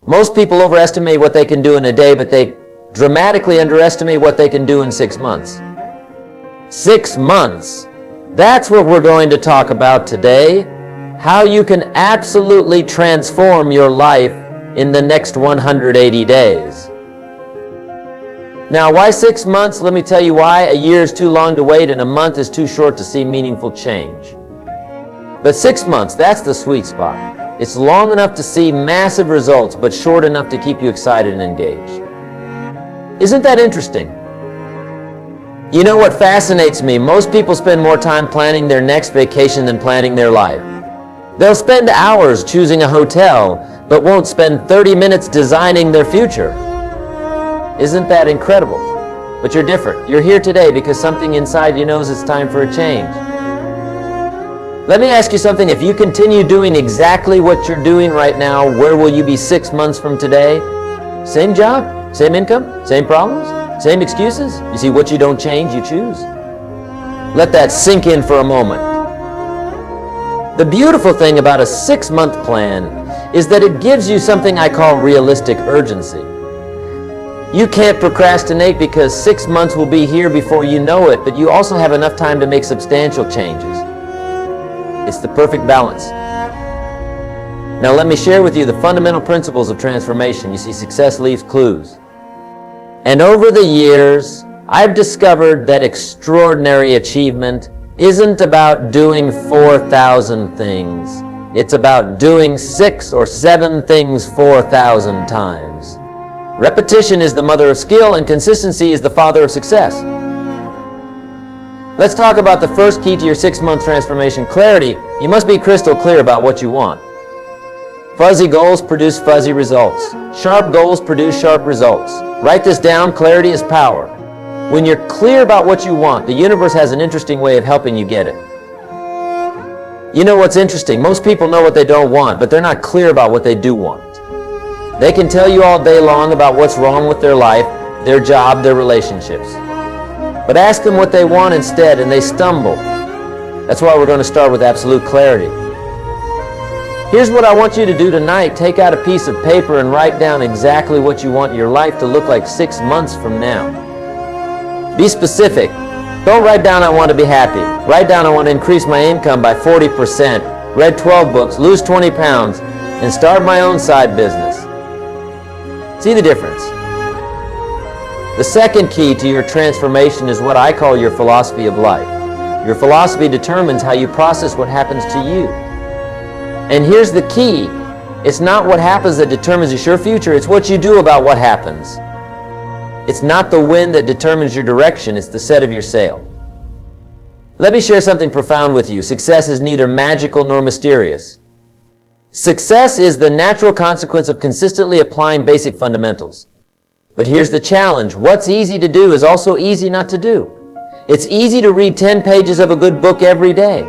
Most people overestimate what they can do in a day, but they dramatically underestimate what they can do in 6 months. 6 months. That's what we're going to talk about today. How you can absolutely transform your life in the next 180 days. Now, why 6 months? Let me tell you why. A year is too long to wait, and a month is too short to see meaningful change. But 6 months, that's the sweet spot. It's long enough to see massive results, but short enough to keep you excited and engaged. Isn't that interesting? You know what fascinates me? Most people spend more time planning their next vacation than planning their life. They'll spend hours choosing a hotel, but won't spend 30 minutes designing their future. Isn't that incredible? But you're different. You're here today because something inside you knows it's time for a change. Let me ask you something. If you continue doing exactly what you're doing right now, where will you be 6 months from today? Same job, same income, same problems, same excuses? You see, what you don't change, you choose. Let that sink in for a moment. The beautiful thing about a 6-month plan is that it gives you something I call realistic urgency. You can't procrastinate because 6 months will be here before you know it, but you also have enough time to make substantial changes. It's the perfect balance. Now let me share with you the fundamental principles of transformation. You see, success leaves clues. And over the years, I've discovered that extraordinary achievement isn't about doing 4,000 things. It's about doing 6 or 7 things 4,000 times. Repetition is the mother of skill, and consistency is the father of success. Let's talk about the first key to your 6-month transformation: clarity. You must be crystal clear about what you want. Fuzzy goals produce fuzzy results. Sharp goals produce sharp results. Write this down: clarity is power. When you're clear about what you want, the universe has an interesting way of helping you get it. You know what's interesting? Most people know what they don't want, but they're not clear about what they do want. They can tell you all day long about what's wrong with their life, their job, their relationships. But ask them what they want instead, and they stumble. That's why we're going to start with absolute clarity. Here's what I want you to do tonight. Take out a piece of paper and write down exactly what you want your life to look like 6 months from now. Be specific. Don't write down, I want to be happy. Write down, I want to increase my income by 40%, read 12 books, lose 20 pounds, and start my own side business. See the difference? The second key to your transformation is what I call your philosophy of life. Your philosophy determines how you process what happens to you. And here's the key. It's not what happens that determines your future, it's what you do about what happens. It's not the wind that determines your direction, it's the set of your sail. Let me share something profound with you. Success is neither magical nor mysterious. Success is the natural consequence of consistently applying basic fundamentals. But here's the challenge. What's easy to do is also easy not to do. It's easy to read 10 pages of a good book every day.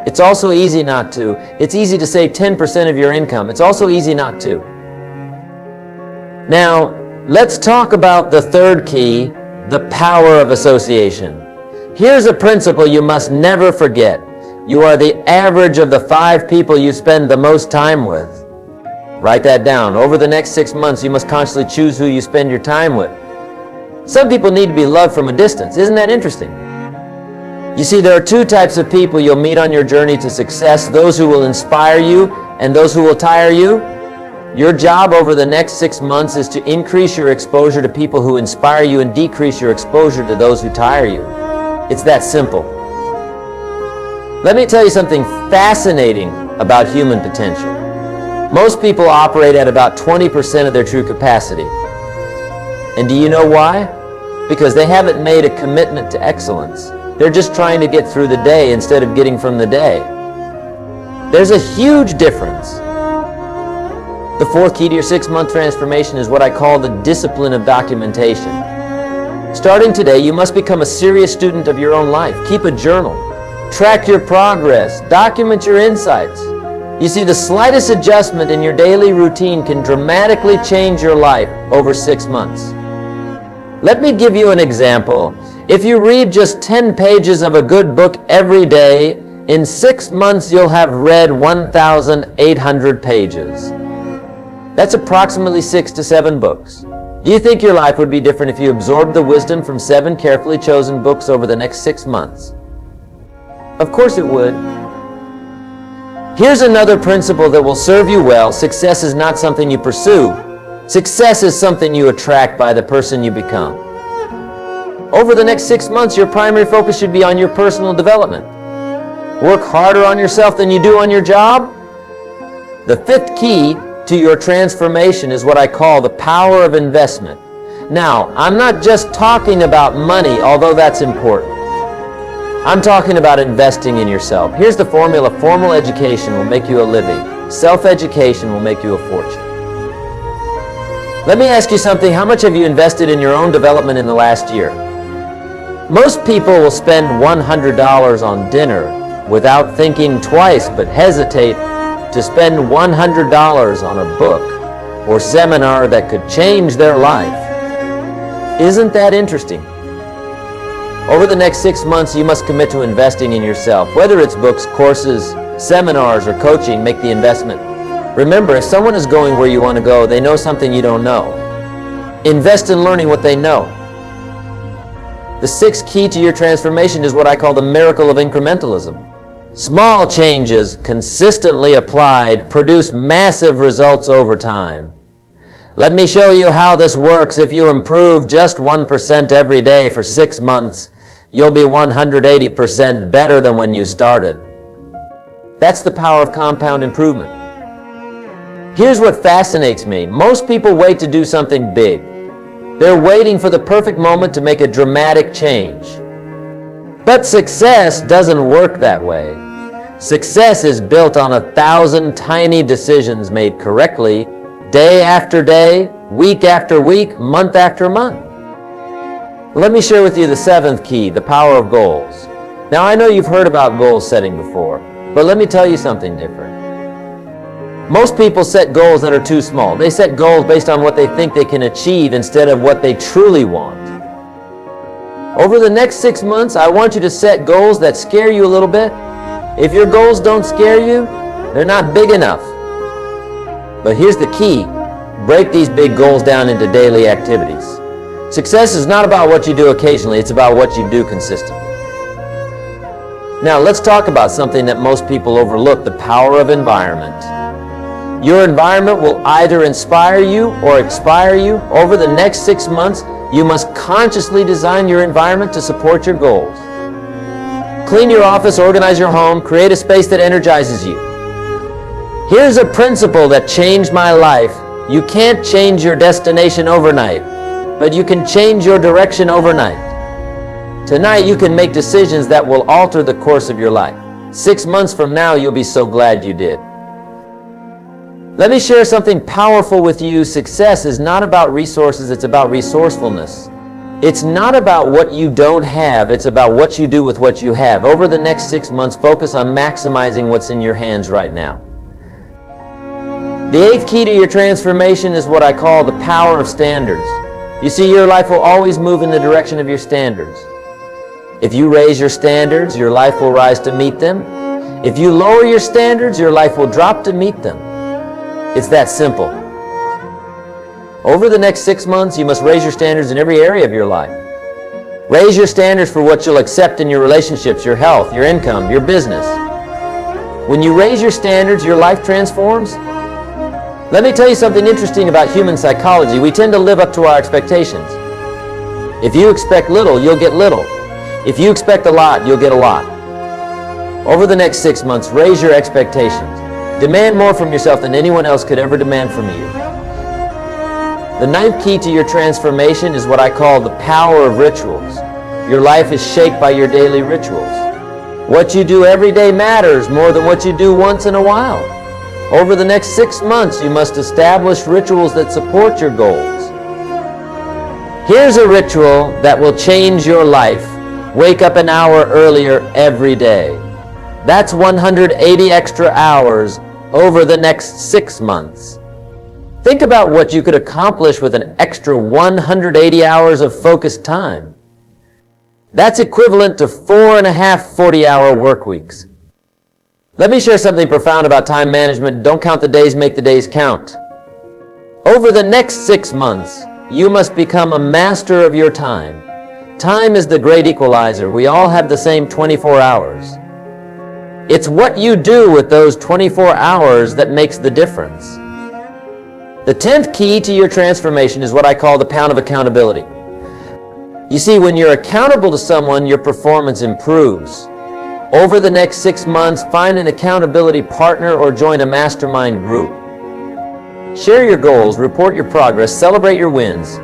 It's also easy not to. It's easy to save 10% of your income. It's also easy not to. Now, let's talk about the third key, the power of association. Here's a principle you must never forget. You are the average of the 5 people you spend the most time with. Write that down. Over the next 6 months, you must consciously choose who you spend your time with. Some people need to be loved from a distance. Isn't that interesting? You see, there are 2 types of people you'll meet on your journey to success: those who will inspire you and those who will tire you. Your job over the next 6 months is to increase your exposure to people who inspire you and decrease your exposure to those who tire you. It's that simple. Let me tell you something fascinating about human potential. Most people operate at about 20% of their true capacity. And do you know why? Because they haven't made a commitment to excellence. They're just trying to get through the day instead of getting from the day. There's a huge difference. The fourth key to your 6-month transformation is what I call the discipline of documentation. Starting today, you must become a serious student of your own life. Keep a journal. Track your progress. Document your insights. You see, the slightest adjustment in your daily routine can dramatically change your life over 6 months. Let me give you an example. If you read just 10 pages of a good book every day, in 6 months you'll have read 1,800 pages. That's approximately 6 to 7 books. Do you think your life would be different if you absorbed the wisdom from 7 carefully chosen books over the next 6 months? Of course it would. Here's another principle that will serve you well. Success is not something you pursue. Success is something you attract by the person you become. Over the next 6 months, your primary focus should be on your personal development. Work harder on yourself than you do on your job. The 5th key to your transformation is what I call the power of investment. Now, I'm not just talking about money, although that's important. I'm talking about investing in yourself. Here's the formula. Formal education will make you a living. Self-education will make you a fortune. Let me ask you something. How much have you invested in your own development in the last year? Most people will spend $100 on dinner without thinking twice, but hesitate to spend $100 on a book or seminar that could change their life. Isn't that interesting? Over the next 6 months, you must commit to investing in yourself. Whether it's books, courses, seminars, or coaching, make the investment. Remember, if someone is going where you want to go, they know something you don't know. Invest in learning what they know. The 6th key to your transformation is what I call the miracle of incrementalism. Small changes consistently applied produce massive results over time. Let me show you how this works. If you improve just 1% every day for 6 months, you'll be 180% better than when you started. That's the power of compound improvement. Here's what fascinates me. Most people wait to do something big. They're waiting for the perfect moment to make a dramatic change. But success doesn't work that way. Success is built on 1,000 tiny decisions made correctly, day after day, week after week, month after month. Let me share with you the 7th key, the power of goals. Now, I know you've heard about goal setting before, but let me tell you something different. Most people set goals that are too small. They set goals based on what they think they can achieve instead of what they truly want. Over the next 6 months, I want you to set goals that scare you a little bit. If your goals don't scare you, they're not big enough. But here's the key. Break these big goals down into daily activities. Success is not about what you do occasionally, it's about what you do consistently. Now let's talk about something that most people overlook, the power of environment. Your environment will either inspire you or expire you. Over the next 6 months, you must consciously design your environment to support your goals. Clean your office, organize your home, create a space that energizes you. Here's a principle that changed my life. You can't change your destination overnight, but you can change your direction overnight. Tonight you can make decisions that will alter the course of your life. 6 months from now, you'll be so glad you did. Let me share something powerful with you. Success is not about resources, it's about resourcefulness. It's not about what you don't have, it's about what you do with what you have. Over the next 6 months, focus on maximizing what's in your hands right now. The 8th key to your transformation is what I call the power of standards. You see, your life will always move in the direction of your standards. If you raise your standards, your life will rise to meet them. If you lower your standards, your life will drop to meet them. It's that simple. Over the next 6 months, you must raise your standards in every area of your life. Raise your standards for what you'll accept in your relationships, your health, your income, your business. When you raise your standards, your life transforms. Let me tell you something interesting about human psychology. We tend to live up to our expectations. If you expect little, you'll get little. If you expect a lot, you'll get a lot. Over the next 6 months, raise your expectations. Demand more from yourself than anyone else could ever demand from you. The 9th key to your transformation is what I call the power of rituals. Your life is shaped by your daily rituals. What you do every day matters more than what you do once in a while. Over the next 6 months, you must establish rituals that support your goals. Here's a ritual that will change your life. Wake up an hour earlier every day. That's 180 extra hours over the next 6 months. Think about what you could accomplish with an extra 180 hours of focused time. That's equivalent to 4.5 40-hour work weeks. Let me share something profound about time management. Don't count the days, make the days count. Over the next 6 months, you must become a master of your time. Time is the great equalizer. We all have the same 24 hours. It's what you do with those 24 hours that makes the difference. The 10th key to your transformation is what I call the pound of accountability. You see, when you're accountable to someone, your performance improves. Over the next 6 months, find an accountability partner or join a mastermind group. Share your goals, report your progress, celebrate your wins.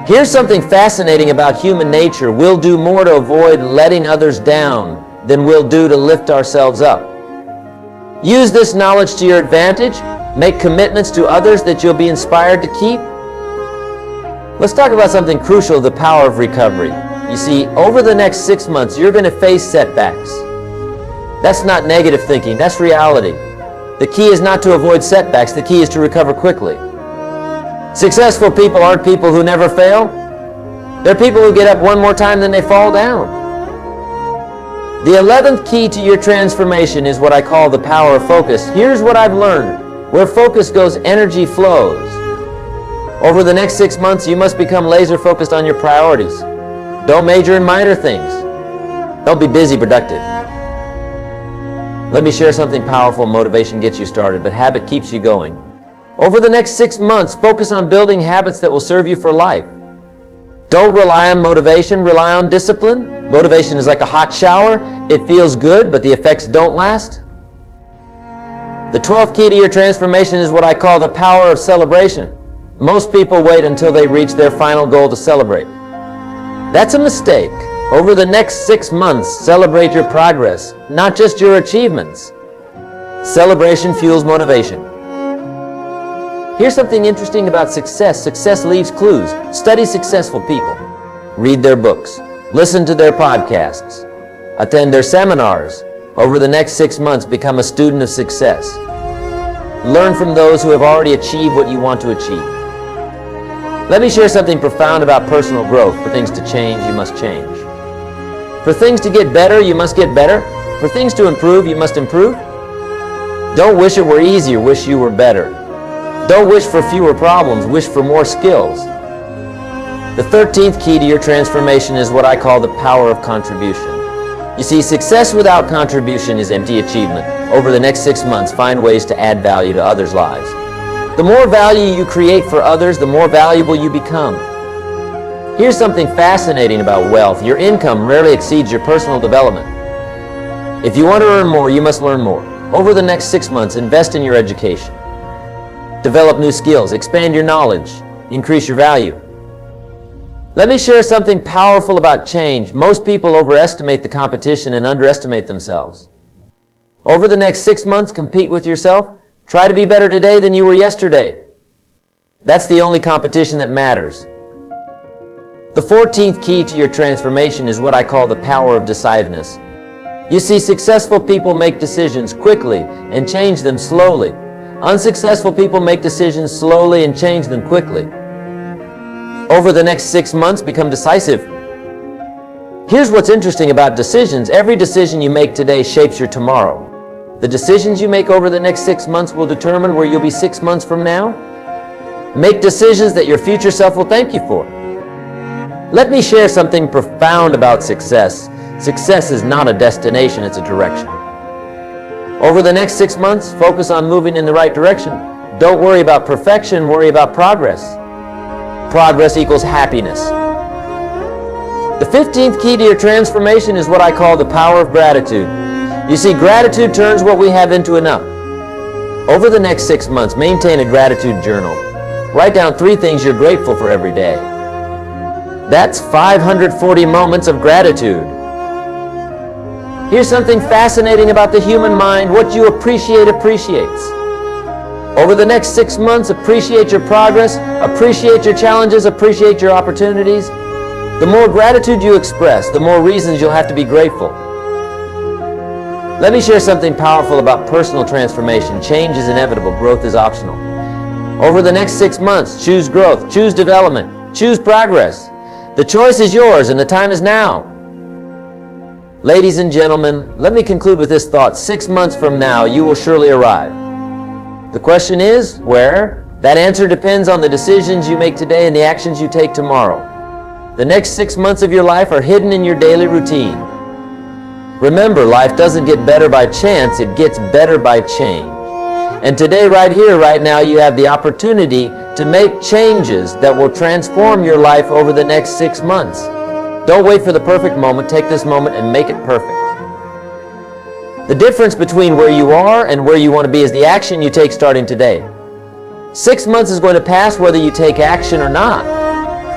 Here's something fascinating about human nature. We'll do more to avoid letting others down than we'll do to lift ourselves up. Use this knowledge to your advantage. Make commitments to others that you'll be inspired to keep. Let's talk about something crucial, the power of recovery. You see, over the next 6 months, you're going to face setbacks. That's not negative thinking, that's reality. The key is not to avoid setbacks, the key is to recover quickly. Successful people aren't people who never fail. They're people who get up one more time than they fall down. The 11th key to your transformation is what I call the power of focus. Here's what I've learned. Where focus goes, energy flows. Over the next 6 months, you must become laser focused on your priorities. Don't major in minor things. Don't be busy, productive. Let me share something powerful. Motivation gets you started, but habit keeps you going. Over the next 6 months, focus on building habits that will serve you for life. Don't rely on motivation, rely on discipline. Motivation is like a hot shower. It feels good, but the effects don't last. The 12th key to your transformation is what I call the power of celebration. Most people wait until they reach their final goal to celebrate. That's a mistake. Over the next 6 months, celebrate your progress, not just your achievements. Celebration fuels motivation. Here's something interesting about success. Success leaves clues. Study successful people. Read their books. Listen to their podcasts. Attend their seminars. Over the next 6 months, become a student of success. Learn from those who have already achieved what you want to achieve. Let me share something profound about personal growth. For things to change, you must change. For things to get better, you must get better. For things to improve, you must improve. Don't wish it were easier, wish you were better. Don't wish for fewer problems, wish for more skills. The 13th key to your transformation is what I call the power of contribution. You see, success without contribution is empty achievement. Over the next 6 months, find ways to add value to others' lives. The more value you create for others, the more valuable you become. Here's something fascinating about wealth. Your income rarely exceeds your personal development. If you want to earn more, you must learn more. Over the next 6 months, invest in your education. Develop new skills, expand your knowledge, increase your value. Let me share something powerful about change. Most people overestimate the competition and underestimate themselves. Over the next 6 months, compete with yourself. Try to be better today than you were yesterday. That's the only competition that matters. The 14th key to your transformation is what I call the power of decisiveness. You see, successful people make decisions quickly and change them slowly. Unsuccessful people make decisions slowly and change them quickly. Over the next 6 months, become decisive. Here's what's interesting about decisions. Every decision you make today shapes your tomorrow. The decisions you make over the next 6 months will determine where you'll be 6 months from now. Make decisions that your future self will thank you for. Let me share something profound about success. Success is not a destination, it's a direction. Over the next 6 months, focus on moving in the right direction. Don't worry about perfection, worry about progress. Progress equals happiness. The 15th key to your transformation is what I call the power of gratitude. You see, gratitude turns what we have into enough. Over the next 6 months, maintain a gratitude journal. Write down 3 things you're grateful for every day. That's 540 moments of gratitude. Here's something fascinating about the human mind. What you appreciate appreciates. Over the next 6 months, appreciate your progress, appreciate your challenges, appreciate your opportunities. The more gratitude you express, the more reasons you'll have to be grateful. Let me share something powerful about personal transformation. Change is inevitable, growth is optional. Over the next 6 months, choose growth, choose development, choose progress. The choice is yours and the time is now. Ladies and gentlemen, let me conclude with this thought. 6 months from now, you will surely arrive. The question is, where? That answer depends on the decisions you make today and the actions you take tomorrow. The next 6 months of your life are hidden in your daily routine. Remember, life doesn't get better by chance, it gets better by change. And today, right here, right now, you have the opportunity to make changes that will transform your life over the next 6 months. Don't wait for the perfect moment. Take this moment and make it perfect. The difference between where you are and where you want to be is the action you take starting today. 6 months is going to pass whether you take action or not.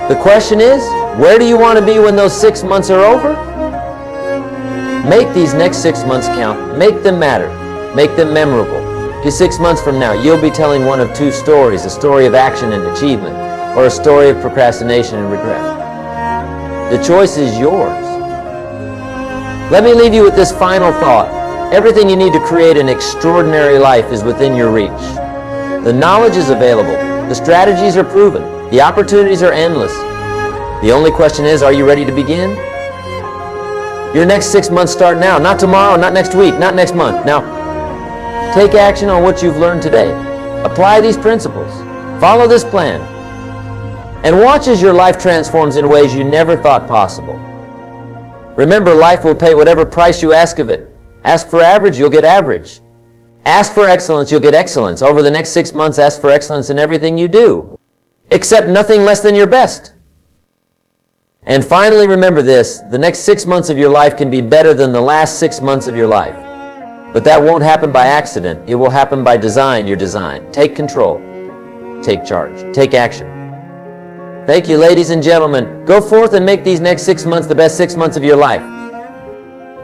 The question is, where do you want to be when those 6 months are over? Make these next 6 months count. Make them matter. Make them memorable. Because 6 months from now, you'll be telling one of two stories, a story of action and achievement, or a story of procrastination and regret. The choice is yours. Let me leave you with this final thought. Everything you need to create an extraordinary life is within your reach. The knowledge is available. The strategies are proven. The opportunities are endless. The only question is, are you ready to begin? Your next 6 months start now. Not tomorrow, not next week, not next month. Now, take action on what you've learned today. Apply these principles. Follow this plan. And watch as your life transforms in ways you never thought possible. Remember, life will pay whatever price you ask of it. Ask for average, you'll get average. Ask for excellence, you'll get excellence. Over the next 6 months, ask for excellence in everything you do. Accept nothing less than your best. And finally, remember this, the next 6 months of your life can be better than the last 6 months of your life. But that won't happen by accident. It will happen by design, your design. Take control. Take charge. Take action. Thank you, ladies and gentlemen. Go forth and make these next 6 months the best 6 months of your life.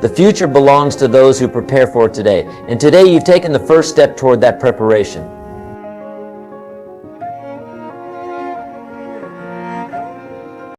The future belongs to those who prepare for it today. And today you've taken the first step toward that preparation.